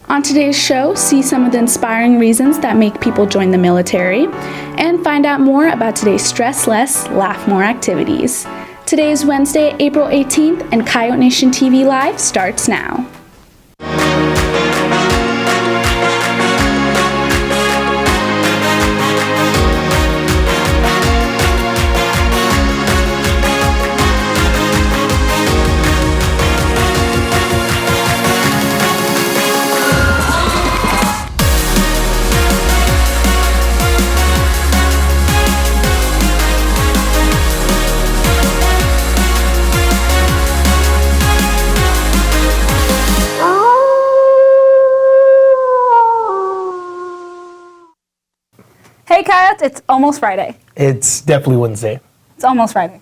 On today's show, see some of the inspiring reasons that make people join the military, and find out more about today's Stress Less, Laugh More activities. Today is Wednesday, April 18th, and Coyote Nation TV Live starts now. Hey Coyote, it's almost Friday. It's definitely Wednesday. It's almost Friday.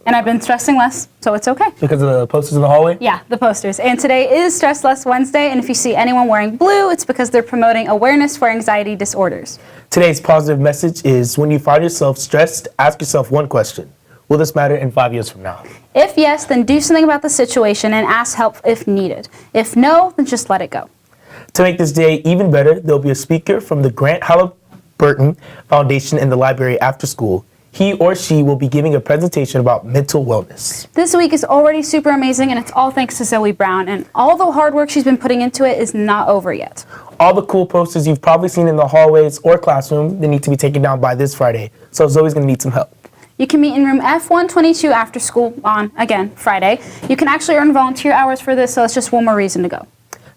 And I've been stressing less, so it's okay. Because of the posters in the hallway? Yeah, the posters. And today is Stress Less Wednesday, and if you see anyone wearing blue, it's because they're promoting awareness for anxiety disorders. Today's positive message is when you find yourself stressed, ask yourself one question. Will this matter in 5 years from now? If yes, then do something about the situation and ask help if needed. If no, then just let it go. To make this day even better, there'll be a speaker from the Grant Halliburton Foundation in the library after school. He or she will be giving a presentation about mental wellness. This week is already super amazing, and it's all thanks to Zoe Brown, and all the hard work she's been putting into it is not over yet. All the cool posters you've probably seen in the hallways or classroom, they need to be taken down by this Friday, so Zoe's going to need some help. You can meet in room F122 after school on, again, Friday. You can actually earn volunteer hours for this, so it's just one more reason to go.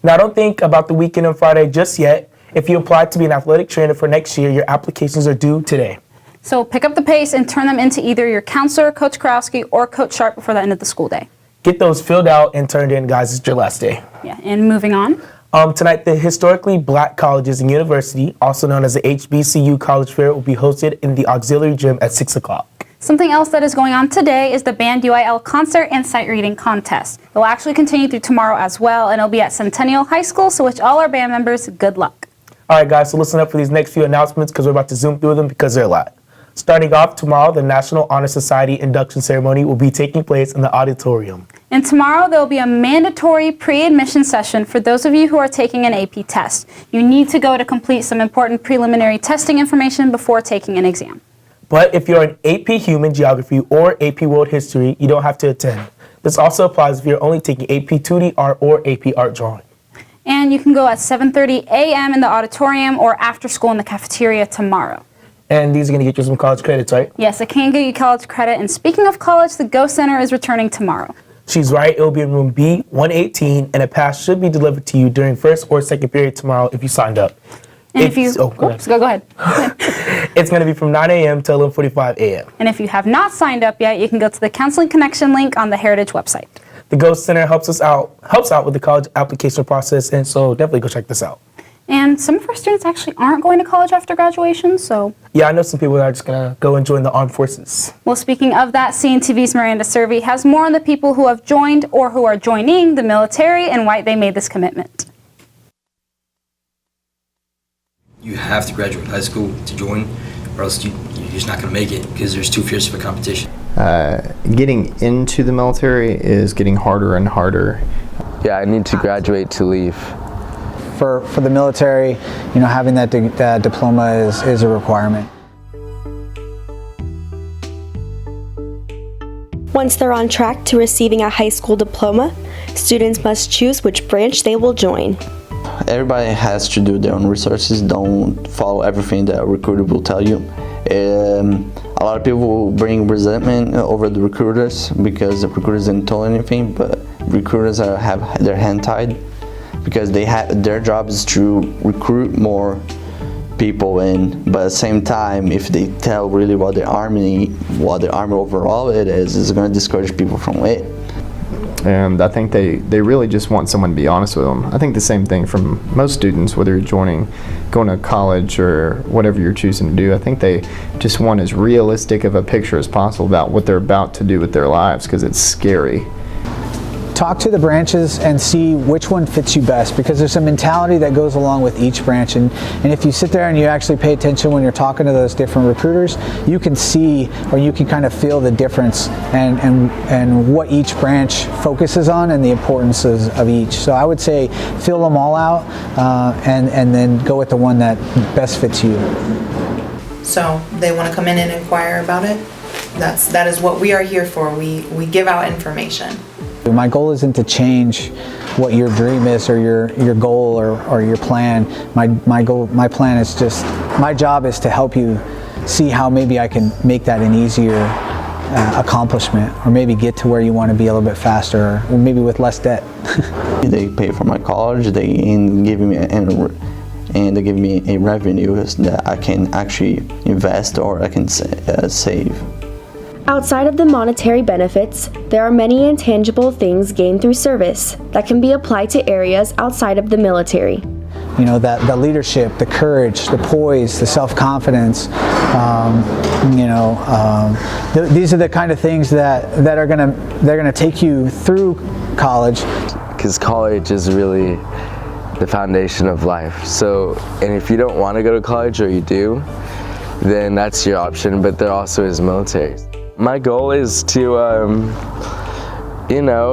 Now, don't think about the weekend on Friday just yet. If you applied to be an athletic trainer for next year, your applications are due today. So pick up the pace and turn them into either your counselor, Coach Karowski, or Coach Sharp before the end of the school day. Get those filled out and turned in, guys. It's your last day. Yeah, and moving on. Tonight, the historically black colleges and university, also known as the HBCU College Fair, will be hosted in the auxiliary gym at 6 o'clock. Something else that is going on today is the Band UIL concert and sight reading contest. It will actually continue through tomorrow as well, and it'll be at Centennial High School, so wish all our band members good luck. All right, guys, so listen up for these next few announcements because we're about to zoom through them because they're a lot. Starting off tomorrow, the National Honor Society induction ceremony will be taking place in the auditorium. And tomorrow, there will be a mandatory pre-admission session for those of you who are taking an AP test. You need to go to complete some important preliminary testing information before taking an exam. But if you're an AP Human Geography or AP World History, you don't have to attend. This also applies if you're only taking AP 2D Art or AP Art Drawing. And you can go at 7:30 a.m. in the auditorium or after school in the cafeteria tomorrow. And these are going to get you some college credits, right? Yes, it can get you college credit. And speaking of college, the Ghost Center is returning tomorrow. She's right. It will be in room B118, and a pass should be delivered to you during first or second period tomorrow if you signed up. And if you, go ahead. It's going to be from 9 a.m. to 11:45 a.m. And if you have not signed up yet, you can go to the Counseling Connection link on the Heritage website. The Ghost Center helps out with the college application process, and so definitely go check this out. And some of our students actually aren't going to college after graduation, so... Yeah, I know some people that are just going to go and join the armed forces. Well, speaking of that, CNTV's Miranda Servi has more on the people who have joined or who are joining the military and why they made this commitment. You have to graduate high school to join, or else you're just not going to make it because there's too fierce of a competition. Getting into the military is getting harder and harder. Yeah, I need to graduate to leave. For the military, you know, having that diploma is a requirement. Once they're on track to receiving a high school diploma, students must choose which branch they will join. Everybody has to do their own resources. Don't follow everything that a recruiter will tell you. A lot of people will bring resentment over the recruiters because the recruiters didn't tell anything, but recruiters have their hand tied because their job is to recruit more people in, but at the same time, if they tell really what the army overall is going to discourage people from it. And I think they really just want someone to be honest with them. I think the same thing from most students, whether you're going to college or whatever you're choosing to do. I think they just want as realistic of a picture as possible about what they're about to do with their lives because it's scary. talk to the branches and see which one fits you best, because there's a mentality that goes along with each branch, and if you sit there and you actually pay attention when you're talking to those different recruiters, you can see, or you can kind of feel the difference and what each branch focuses on and the importances of each. So I would say fill them all out and then go with the one that best fits you. So they want to come in and inquire about it. That is what we are here for. We give out information. My goal isn't to change what your dream is or your goal or your plan. My plan is just, my job is to help you see how maybe I can make that an easier accomplishment, or maybe get to where you want to be a little bit faster, or maybe with less debt. They pay for my college, they give me a revenue that I can actually invest or I can save. Outside of the monetary benefits, there are many intangible things gained through service that can be applied to areas outside of the military. You know, the leadership, the courage, the poise, the self-confidence. These are the kind of things that are gonna take you through college. Because college is really the foundation of life. So, and if you don't want to go to college, or you do, then that's your option. But there also is military. My goal is to,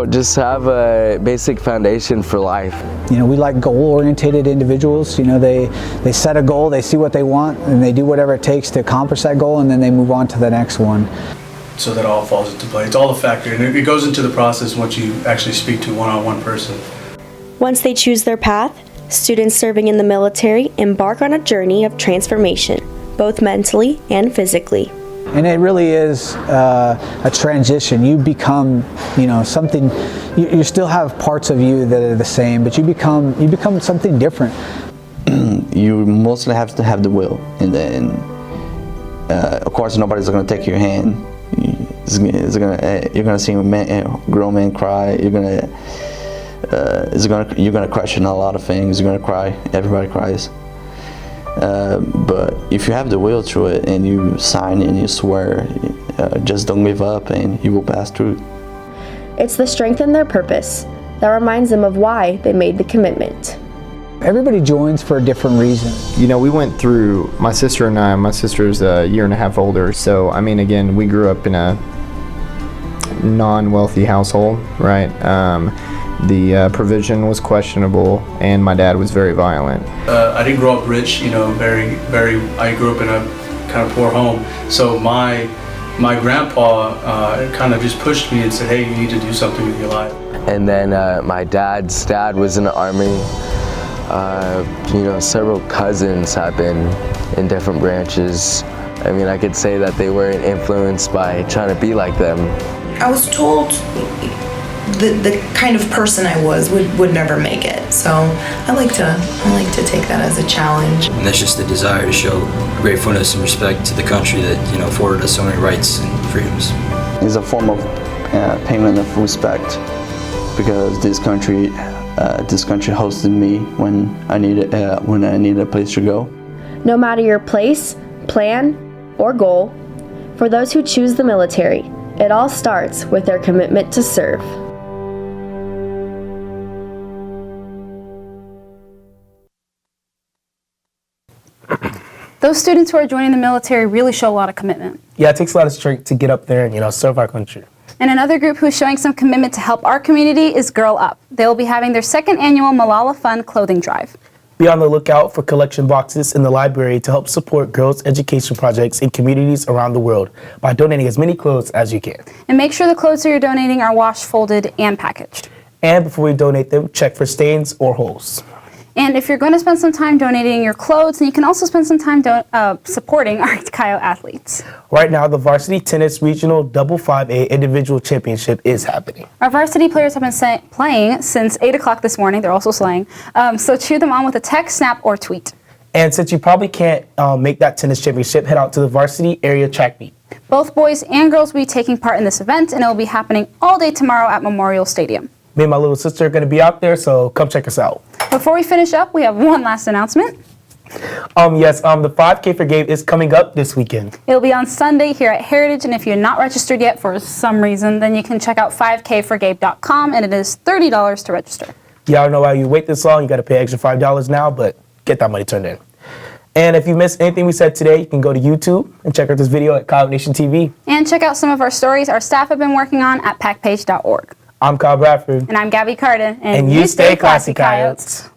just have a basic foundation for life. You know, we like goal-oriented individuals. You know, they set a goal, they see what they want, and they do whatever it takes to accomplish that goal, and then they move on to the next one. So that all falls into play. It's all a factor, and it goes into the process once you actually speak to a one-on-one person. Once they choose their path, students serving in the military embark on a journey of transformation, both mentally and physically. And it really is a transition. You become, something. You still have parts of you that are the same, but you become something different. You mostly have to have the will, and then, of course, nobody's going to take your hand. You're gonna see a grown man cry. You're gonna question a lot of things. You're gonna cry. Everybody cries. But if you have the will to it and you sign and you swear, just don't give up and you will pass through. It's the strength in their purpose that reminds them of why they made the commitment. Everybody joins for a different reason. You know, we went through, my sister and I, my sister's a year and a half older, so I mean, again, we grew up in a non-wealthy household, right? The provision was questionable, and my dad was very violent. I didn't grow up rich, I grew up in a kind of poor home. So my grandpa kind of just pushed me and said, hey, you need to do something with your life. And then my dad's dad was in the Army. Several cousins have been in different branches. I mean, I could say that they weren't influenced by trying to be like them. I was told the kind of person I was would never make it. So I like to take that as a challenge. And that's just the desire to show gratefulness and respect to the country that afforded us so many rights and freedoms. It's a form of payment of respect, because this country hosted me when I needed a place to go. No matter your place, plan, or goal, for those who choose the military, it all starts with their commitment to serve. Those students who are joining the military really show a lot of commitment. Yeah, it takes a lot of strength to get up there and serve our country. And another group who is showing some commitment to help our community is Girl Up. They will be having their second annual Malala Fund clothing drive. Be on the lookout for collection boxes in the library to help support girls' education projects in communities around the world by donating as many clothes as you can. And make sure the clothes that you're donating are washed, folded, and packaged. And before you donate them, check for stains or holes. And if you're going to spend some time donating your clothes, then you can also spend some time supporting our Coyote athletes. Right now, the Varsity Tennis Regional Double 5A Individual Championship is happening. Our varsity players have been playing since 8 o'clock this morning. They're also slaying. So cheer them on with a text, snap, or tweet. And since you probably can't make that tennis championship, head out to the varsity area track meet. Both boys and girls will be taking part in this event, and it will be happening all day tomorrow at Memorial Stadium. Me and my little sister are going to be out there, so come check us out. Before we finish up, we have one last announcement. Yes, the 5K for Gabe is coming up this weekend. It'll be on Sunday here at Heritage, and if you're not registered yet for some reason, then you can check out 5kforgabe.com, and it is $30 to register. Y'all know how you wait this long. You got to pay extra $5 now, but get that money turned in. And if you missed anything we said today, you can go to YouTube and check out this video at Coyote Nation TV. And check out some of our stories our staff have been working on at packpage.org. I'm Kyle Bradford. And I'm Gabby Carden. And you stay classy, Coyotes.